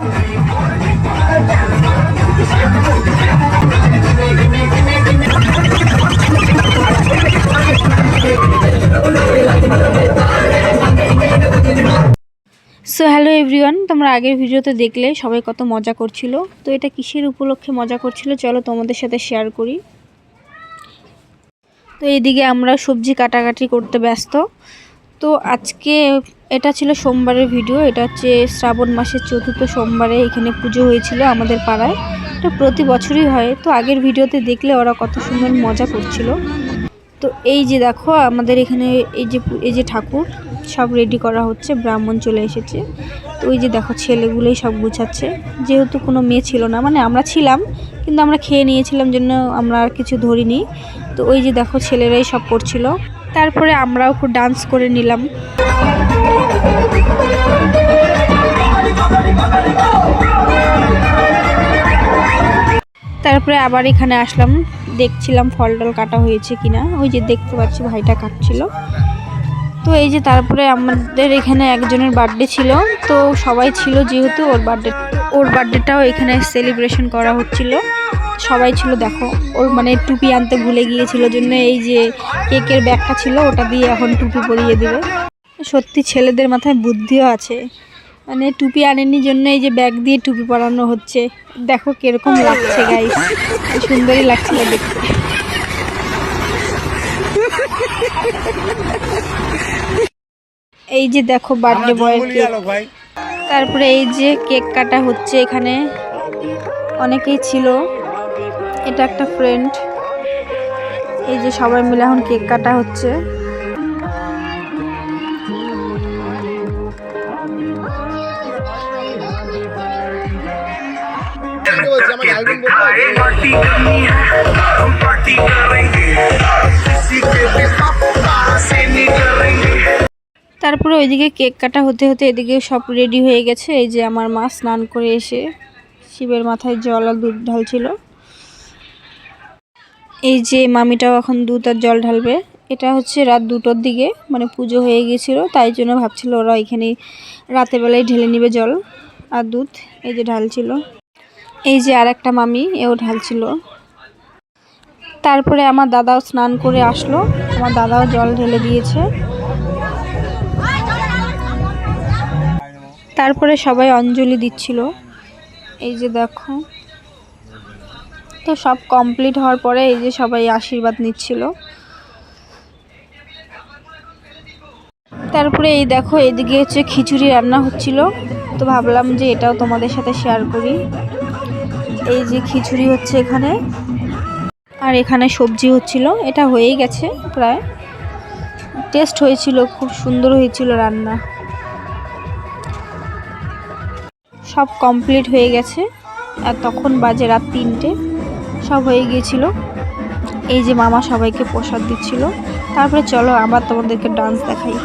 So hello everyone, তোমরা আগের ভিডিওতে দেখলে সবাই কত মজা করছিল। তো এটা কিসের উপলক্ষে মজা করছিল চলো তোমাদের সাথে শেয়ার করি। তো এইদিকে আমরা সবজি কাটাকাটি করতে ব্যস্ত। তো আজকে এটা ছিল সোমবারের ভিডিও। এটা হচ্ছে শ্রাবণ মাসের ৪র্থ সোমবারে এখানে পুজো হয়েছিল আমাদের পাড়ায়। এটা প্রতি বছরই হয়। তো আগের ভিডিওতে দেখলে ওরা কত সুন্দর মজা করছিল। তো এই যে দেখো আমাদের এখানে এই যে ঠাকুর সব রেডি করা হচ্ছে, ব্রাহ্মণ চলে এসেছে। তো ওই যে দেখো ছেলেগুলোই সব গুছাচ্ছে, যেহেতু কোনো মেয়ে ছিল না, মানে আমরা ছিলাম কিন্তু আমরা খেয়ে নিয়েছিলাম জন্য আমরা আর কিছু ধরিনি। তো ওই যে দেখো ছেলেরাই সব করছিল। তারপরে আমরাও একটু ডান্স করে নিলাম। তারপরে আবার এখানে আসলাম, দেখছিলাম ফল টল কাটা হয়েছে কিনা। ওই যে দেখতে পাচ্ছি ভাইটা কাটছিল। তো এই যে তারপরে আমাদের এখানে একজনের বার্থডে ছিল, তো সবাই ছিল যেহেতু ওর বার্থডেটাও এখানে সেলিব্রেশন করা হচ্ছিল। সবাই ছিল দেখো, ওর মানে টুপি আনতে ভুলে গিয়েছিল জন্য এই যে কেকের ব্যাগটা ছিল ওটা দিয়ে এখন টুপি পরিয়ে দিবে। সত্যি ছেলেদের মাথায় বুদ্ধিও আছে, মানে টুপি আনেনি জন্য এই যে ব্যাগ দিয়ে টুপি পরানো হচ্ছে। দেখো কিরকম লাগছে গাইস, সুন্দরই লাগছিল দেখতে। এই যে দেখো বার্থডে বয়ের কেক। তারপরে এই যে কেক কাটা হচ্ছে, এখানে অনেকেই ছিল, এটা একটা ফ্রেন্ড। এই যে সবাই মিলে এখন কেক কাটা হচ্ছে। তারপরে ওইদিকে কেক কাটা হতে হতে এদিকে সব রেডি হয়ে গেছে। এই যে আমার মা স্নান করে এসে শিবের মাথায় জল আর দুধ ঢালছিল। এই যে মামিটাও এখন দুধ আর জল ঢালবে। এটা হচ্ছে রাত 2টোর দিকে, মানে পুজো হয়ে গিয়েছিল, তাই জন্য ভাবছিল ওরা এখানে রাতের বেলায় ঢেলে নিবে জল আর দুধ। এই যে ঢালছিল। এই যে আর একটা মামি, এও ঢালছিল। তারপরে আমার দাদাও স্নান করে আসলো, আমার দাদাও জল ঢেলে দিয়েছে। তারপরে সবাই অঞ্জলি দিচ্ছিল, এই যে দেখো। তো সব কমপ্লিট হওয়ার পরে এই যে সবাই আশীর্বাদ নিচ্ছিল। তারপরে এই দেখো এদিকে হচ্ছে খিচুড়ি রান্না হচ্ছিল, তো ভাবলাম যে এটাও তোমাদের সাথে শেয়ার করি। এই যে খিচুড়ি হচ্ছে এখানে, আর এখানে সবজি হচ্ছিল। এটা হয়েই গেছে প্রায়, টেস্ট হয়েছিল, খুব সুন্দর হয়েছিল রান্না। সব কমপ্লিট হয়ে গেছে আর তখন বাজে রাত 3টে, সব হয়ে গিয়েছিল। এই যে মামা সবাইকে প্রসাদ দিচ্ছিল। তারপরে চলো আবার তোমাদেরকে ডান্স দেখাই।